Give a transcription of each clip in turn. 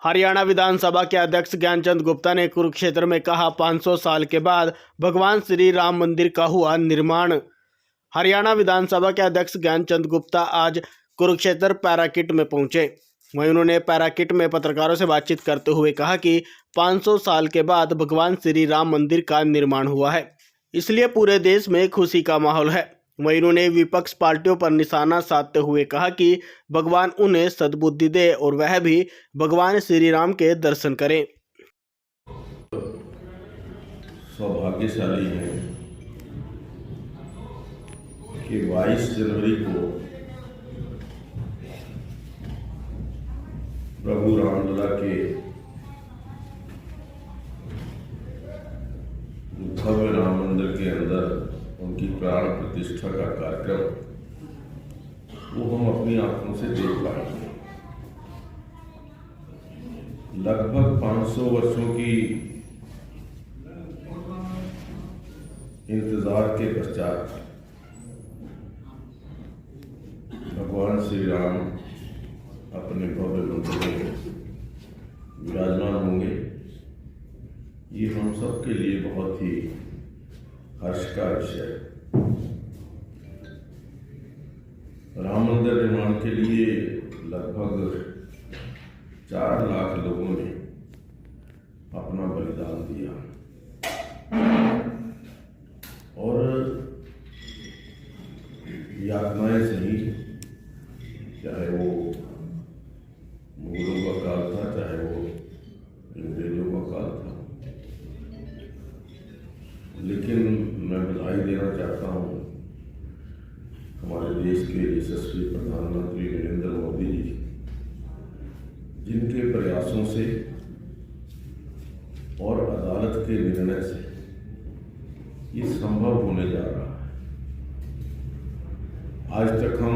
हरियाणा विधानसभा के अध्यक्ष ज्ञानचंद गुप्ता ने कुरुक्षेत्र में कहा, 500 साल के बाद भगवान श्री राम मंदिर का हुआ निर्माण। हरियाणा विधानसभा के अध्यक्ष ज्ञानचंद गुप्ता आज कुरुक्षेत्र पैराकिट में पहुंचे। वहीं उन्होंने पैराकिट में पत्रकारों से बातचीत करते हुए कहा कि 500 साल के बाद भगवान श्री राम मंदिर का निर्माण हुआ है, इसलिए पूरे देश में खुशी का माहौल है। वहीं उन्होंने विपक्ष पार्टियों पर निशाना साधते हुए कहा कि भगवान उन्हें सद्बुद्धि दे और वह भी भगवान श्री राम के दर्शन करें। सौभाग्यशाली है कि 22 जनवरी को प्रभु रामलला के भव्य राम मंदिर के अंदर उनकी प्राण प्रतिष्ठा का कार्यक्रम वो हम अपनी आंखों से देख पाएंगे। लगभग 500 वर्षों की इंतजार के पश्चात भगवान श्री राम अपने भव्य मंदिर में विराजमान होंगे। ये हम सब के लिए बहुत ही हर्ष का विषय। राम मंदिर निर्माण के लिए लगभग 4 लाख लोगों ने अपना बलिदान दिया और यातनाएं सही, चाहे वो मुगलों का काल था, चाहे वो अंग्रेजों का काल था। लेकिन मैं बधाई देना चाहता हूँ हमारे देश के यशस्वी प्रधानमंत्री नरेंद्र मोदी जी, जिनके प्रयासों से और अदालत के निर्णय से ये संभव होने जा रहा है। आज तक हम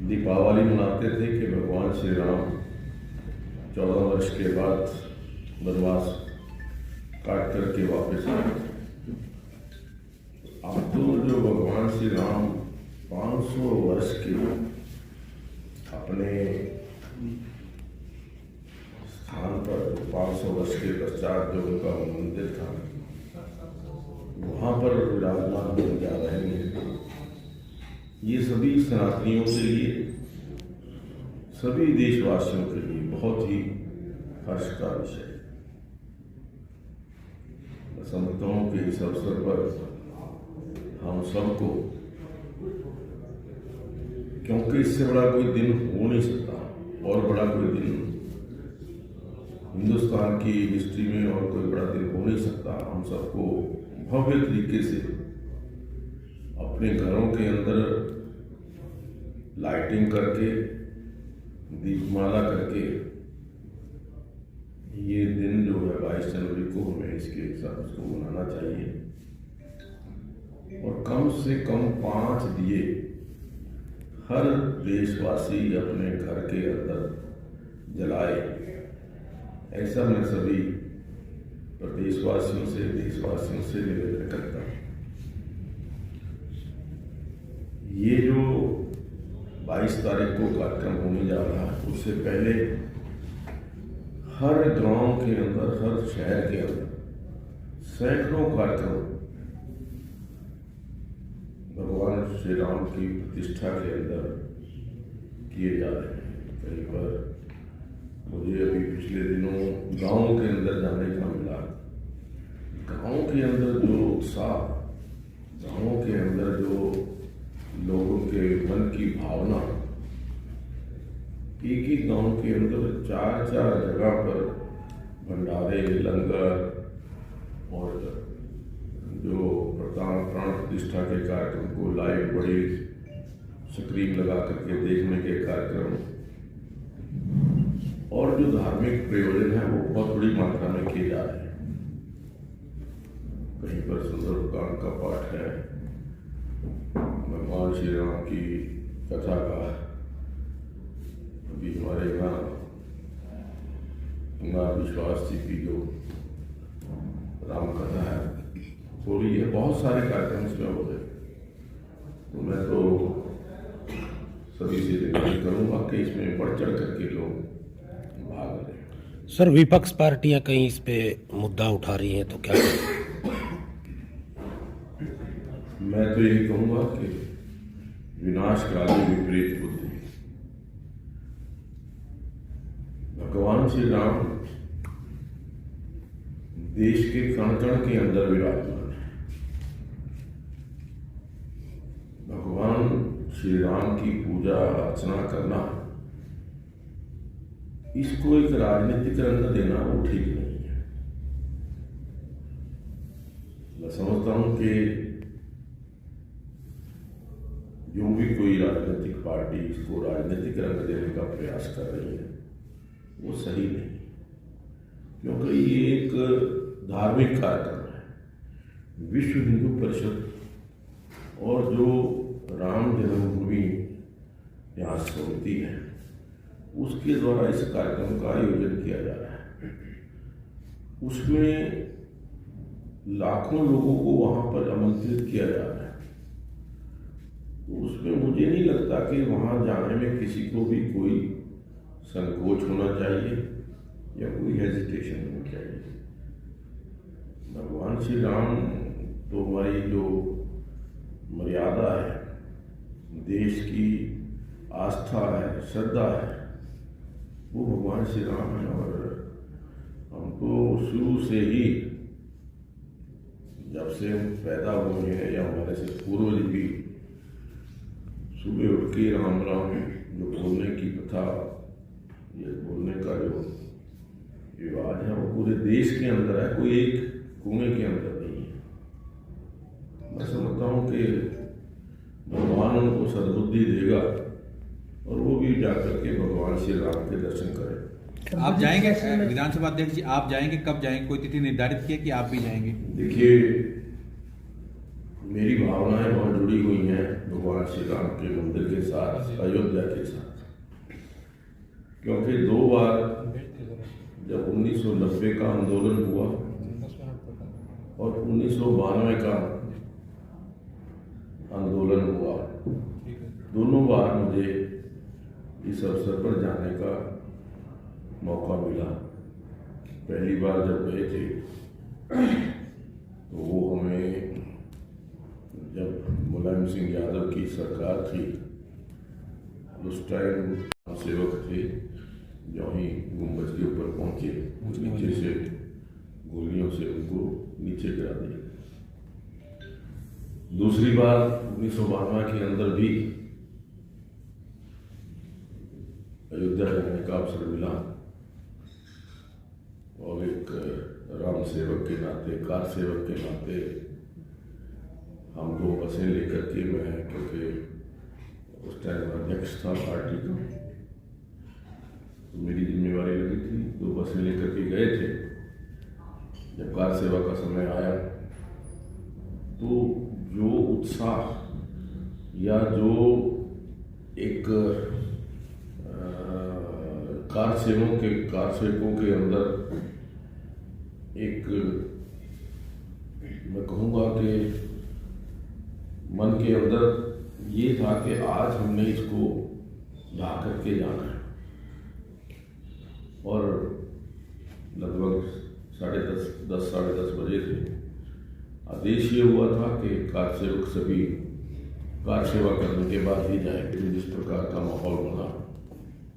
दीपावली मनाते थे कि भगवान श्री राम 14 वर्ष के बाद वनवास काट करके वापस आए। अब तो जो भगवान श्री राम 500 वर्ष के अपने स्थान पर 500 वर्ष के पश्चात जो उनका मंदिर था वहां पर विराजमान होने जा रहे हैं। ये सभी सनातनियों के लिए, सभी देशवासियों के लिए बहुत ही हर्ष का विषय है। मैं समझता हूँ कि इस अवसर पर हम सबको, क्योंकि इससे बड़ा कोई दिन हो नहीं सकता और बड़ा कोई दिन हिंदुस्तान की हिस्ट्री में और कोई बड़ा दिन हो नहीं सकता, हम सबको भव्य तरीके से अपने घरों के अंदर लाइटिंग करके, दीपमाला करके ये दिन जो है 22 जनवरी को हमें इसके साथ उसको मनाना चाहिए। और कम से कम 5 दिए हर देशवासी अपने घर के अंदर जलाए, ऐसा मैं सभी प्रदेशवासियों से, देशवासियों से निवेदन करता हूँ। ये जो 22 तारीख को कार्यक्रम होने जा रहा है, उससे पहले हर गांव के अंदर, हर शहर के अंदर सैकड़ों कार्यक्रम भगवान श्री राम की प्रतिष्ठा के अंदर किए जा रहे हैं। कहीं पर मुझे अभी पिछले दिनों गांव के अंदर जाने का मिला। गांव के अंदर जो उत्साह, गांव के अंदर जो लोगों के मन की भावना, एक ही गांव के अंदर 4-4 जगह पर भंडारे, लंगर और जो प्राण प्रतिष्ठा के कार्यक्रम को लाइव बड़ी स्क्रीन लगा करके देखने के कार्यक्रम और जो धार्मिक प्रयोजन है वो बहुत बड़ी मात्रा में किए जा रहे हैं। कहीं पर सुंदरकांड का पाठ है, भगवान श्री राम की कथा का। अभी हमारे यहाँ विश्वास जी की जो राम कथा है हो रही है, बहुत सारे कार्यक्रम इसमें हो रहे हैं। तो मैं तो सभी से निवेदन करूँगा कि इसमें बढ़ चढ़ करके लोग भाग लें। सर, विपक्ष पार्टियां कहीं इस पे मुद्दा उठा रही हैं तो क्या करें? मैं तो यही कहूँगा कि विनाशकाली विपरीत बुद्धि। भगवान श्री राम देश के कण कण के अंदर विराजमान है। भगवान श्री राम की पूजा अर्चना करना, इसको एक राजनीतिक रंग देना वो ठीक नहीं है। मैं समझता हूं कि जो भी कोई राजनीतिक पार्टी इसको राजनीतिक रंग देने का प्रयास कर रही है वो सही नहीं, क्योंकि ये एक धार्मिक कार्यक्रम है। विश्व हिंदू परिषद और जो राम जन्मभूमि न्यास समिति है उसके द्वारा इस कार्यक्रम का आयोजन किया जा रहा है। उसमें लाखों लोगों को वहां पर आमंत्रित किया जा रहा है। तो उसमें मुझे नहीं लगता कि वहां जाने में किसी को भी कोई संकोच होना चाहिए या कोई हेजिटेशन होनी चाहिए। भगवान श्री राम तो हमारी जो मर्यादा है, देश की आस्था है, श्रद्धा है, वो भगवान श्री राम है। और हम तो शुरू से ही, जब से हम पैदा हुए हैं या हमारे से पूर्वज भी, सुबह उठ के राम राम जो बोलने की प्रथा, ये बोलने का जो रिवाज है वो पूरे देश के अंदर है, कोई एक कोने के अंदर नहीं है। मैं समझता हूँ कि भगवान उनको सद्बुद्धि देगा और वो भी जाकर के भगवान श्री राम के दर्शन करें। आप जाएंगे विधानसभा अध्यक्ष जी, आप जाएंगे? कब जाएंगे? कोई तिथि निर्धारित की है कि आप भी जाएंगे? देखिए, मेरी भावनाएं बहुत जुड़ी हुई हैं भगवान श्री राम के मंदिर के साथ, अयोध्या के साथ, क्योंकि 2 बार जब 1990 का आंदोलन हुआ और 1992 का आंदोलन हुआ, दोनों बार मुझे इस अवसर पर जाने का मौका मिला। पहली बार जब गए थे तो वो हमें, जब मुलायम सिंह यादव की सरकार थी, उस टाइम सेवक थे, जो ही गुम्बद के ऊपर पहुंचे, नीचे से गोलियों से उनको नीचे गिरा दिया। दूसरी बार 1992 के अंदर भी अयोध्या जाने का अवसर मिला और एक राम सेवक के नाते, कार सेवक के नाते हम 2 बसें लेकर के, मैं क्योंकि उस टाइम अध्यक्ष था पार्टी का तो मेरी जिम्मेवारी लगी थी, 2 बसें लेकर के गए थे। जब कार सेवा का समय आया तो जो उत्साह या जो एक कार सेवकों के अंदर एक, मैं कहूँगा कि मन के अंदर ये था कि आज हमने इसको ढा करके जाना है। और लगभग 10:30 साढ़े 10 बजे थे। आदेश ये हुआ था कि कार सेवक सभी कार सेवा करने के बाद ही जाएंगे। जिस प्रकार का माहौल बना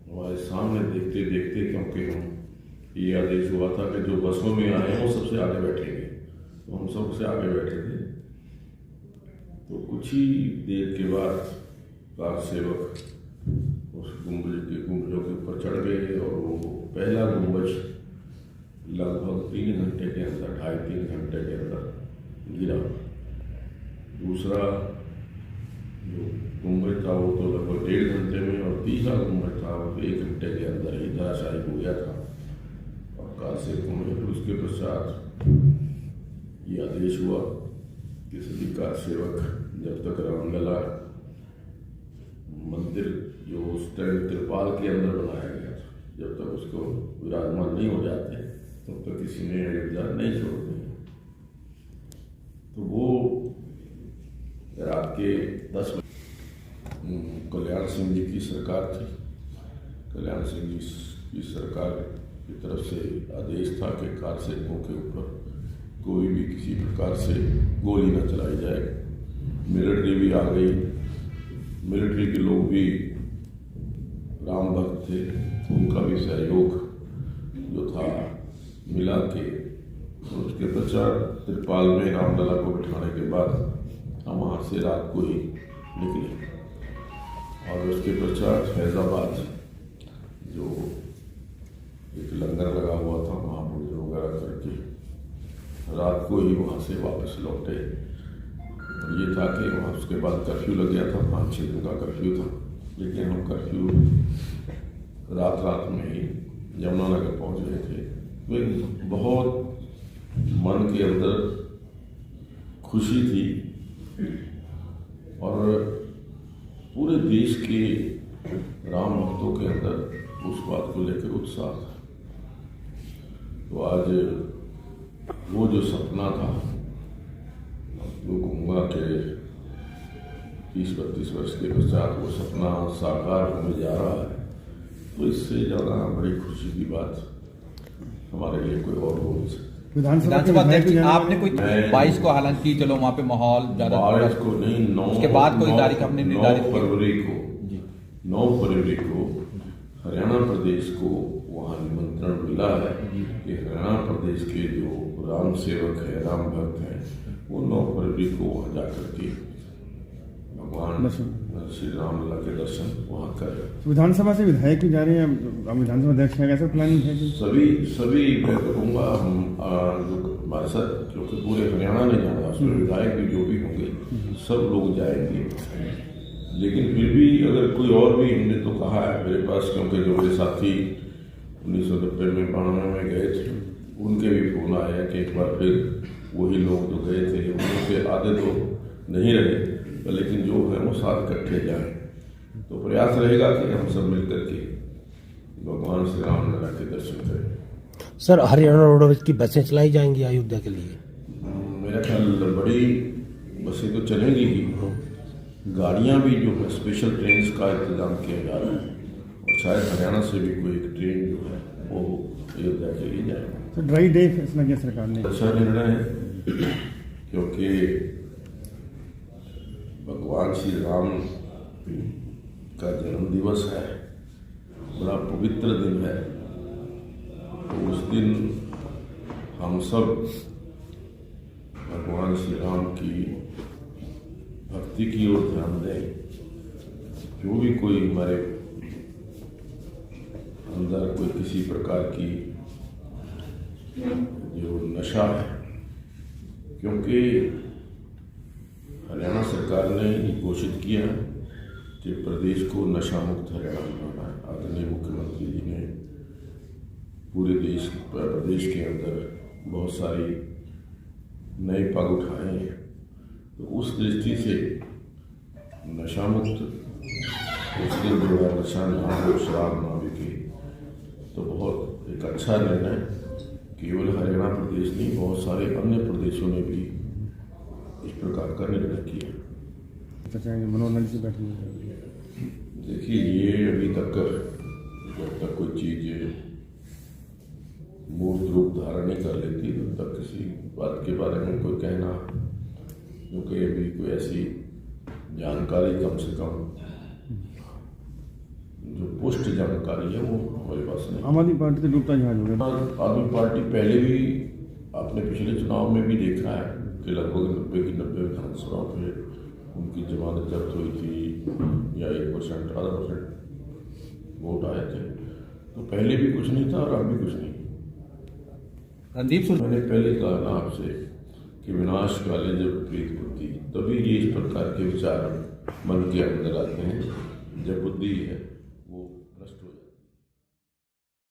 हमारे सामने देखते देखते, क्योंकि हम ये आदेश हुआ था कि जो बसों में आए हैं वो सबसे आगे बैठेंगे, तो हम सबसे आगे बैठे थे। तो कुछ ही देर के बाद कार सेवक उस गुंबजों के ऊपर चढ़ गए और वो पहला गुंबज लगभग 3 घंटे के अंदर, 2.5-3 घंटे के अंदर गिरा। दूसरा जो गुंबज था वो तो लगभग 1.5 घंटे में, और तीसरा गुंबज था वो 1 घंटे के अंदर ही धराशायी हो गया था। और कार सेवकों में फिर उसके पश्चात ये आदेश हुआ कि सभी कार सेवक जब तक रामलला मंदिर जो उस टाइम त्रिपाल के अंदर बनाया गया था, जब तक उसको विराजमान नहीं हो जाते तब तक किसी ने अयोध्या नहीं छोड़नी। तो वो रात के 10 कल्याण सिंह जी की सरकार थी। कल्याण सिंह जी की सरकार की तरफ से आदेश था कि कार सेवकों के ऊपर कोई भी किसी प्रकार से गोली न चलाई जाए। मिलिट्री भी आ गई, मिलिट्री के लोग भी राम भक्त थे, उनका भी सहयोग जो था मिला के उसके पश्चात त्रिपाल में रामलला को बिठाने के बाद हम वहाँ से रात को ही निकले और उसके पश्चात फैजाबाद जो एक लंगर लगा हुआ था वहाँ भोजन वगैरह करके रात को ही वहाँ से वापस लौटे। और ये था कि वहाँ उसके बाद कर्फ्यू लग गया था, 5-6 दिन का कर्फ्यू था, लेकिन हम कर्फ्यू रात में ही यमुनानगर पहुँच गए थे। वे बहुत मन के अंदर खुशी थी और पूरे देश के राम भक्तों के अंदर उस बात को लेकर उत्साह था। तो आज वो जो सपना था वो कहूँगा कि 30-32 वर्ष के पश्चात वो सपना साकार होने जा रहा है, तो इससे ज़्यादा बड़ी खुशी की बात हमारे लिए कोई और हो नहीं सकती। विधानसभा अध्यक्ष जी, आपने कोई 22 को हालांकि चलो वहाँ पे माहौल ज्यादा 22 को नहीं, 9 उसके बाद कोई तारीख हमने निर्धारित की। 9 फरवरी को हरियाणा प्रदेश को वहाँ निमंत्रण मिला है कि हरियाणा प्रदेश के जो राम सेवक है, राम भक्त हैं, वो 9 फरवरी को वहाँ जाकर के भगवान श्री रामलला के दर्शन वहाँ करें। विधानसभा से विधायक भी जा रहे हैं, अब विधानसभा अध्यक्ष है, कैसा प्लानिंग है? सभी मैं कहूँगा हम जो हमारे साथ क्योंकि पूरे हरियाणा ने जाना, उसमें विधायक भी जो भी होंगे सब लोग जाएंगे। लेकिन फिर भी अगर कोई और भी, हमने तो कहा है मेरे पास, क्योंकि जो मेरे साथी 1990 में 92 में गए थे उनके भी फोन आया कि एक बार फिर वही लोग जो गए थे उनमें से आधे तो नहीं रहे, लेकिन जो है वो साथ इकट्ठे जाएं। तो प्रयास रहेगा कि हम सब मिलकर के भगवान श्री रामलला के दर्शन करें। सर, हरियाणा रोडवेज की बसें चलाई जाएंगी अयोध्या के लिए? मेरा ख्याल बड़ी बसें तो चलेंगी ही, गाड़ियाँ भी जो है स्पेशल ट्रेन का इंतजाम किया जा रहा है और शायद हरियाणा से भी कोई एक ट्रेन जो है वो अयोध्या के लिए जाएगा। तो ड्राई डे फैसला किया सरकार ने? अच्छा निर्णय है, क्योंकि भगवान श्री राम का जन्म दिवस है, बड़ा पवित्र दिन है। तो उस दिन हम सब भगवान श्री राम की भक्ति की ओर ध्यान दें। जो भी कोई हमारे अंदर कोई किसी प्रकार की जो नशा है, क्योंकि हरियाणा सरकार ने घोषित किया कि प्रदेश को नशा मुक्त हरियाणा बनाना है। आदरणीय मुख्यमंत्री जी ने पूरे प्रदेश के अंदर बहुत सारी नए पग उठाए हैं। तो उस दृष्टि से नशा मुक्त उसके जो है नशा ना हो, शराब ना बिके, तो बहुत एक अच्छा निर्णय केवल हरियाणा प्रदेश नहीं, बहुत सारे अन्य प्रदेशों ने भी इस प्रकार का निर्णय किया। मनोरंजन से बैठे हुए देखिए, ये अभी तक जब तक कोई चीज़ मूर्त रूप धारण नहीं कर लेती तब तक किसी बात के बारे में कोई कहना, क्योंकि अभी कोई ऐसी जानकारी कम से कम जो पुष्ट जानकारी है वो हमारे पास नहीं। आम आदमी पार्टी तो डूबता जहाज हो गया। आदमी पार्टी पहले भी आपने पिछले चुनाव में भी देखा है कि लगभग 90 की 90 विधानसभा पे उनकी जमानत जब्त हुई थी या 1% आधा % वोट आए थे। तो पहले भी कुछ नहीं था और अब भी कुछ नहीं। रणदीप, मैंने पहले कहा ना आपसे कि विनाश काले जब विपरीत बुद्धि, तभी ये इस प्रकार के विचार मन के अंदर आते हैं जब बुद्धि है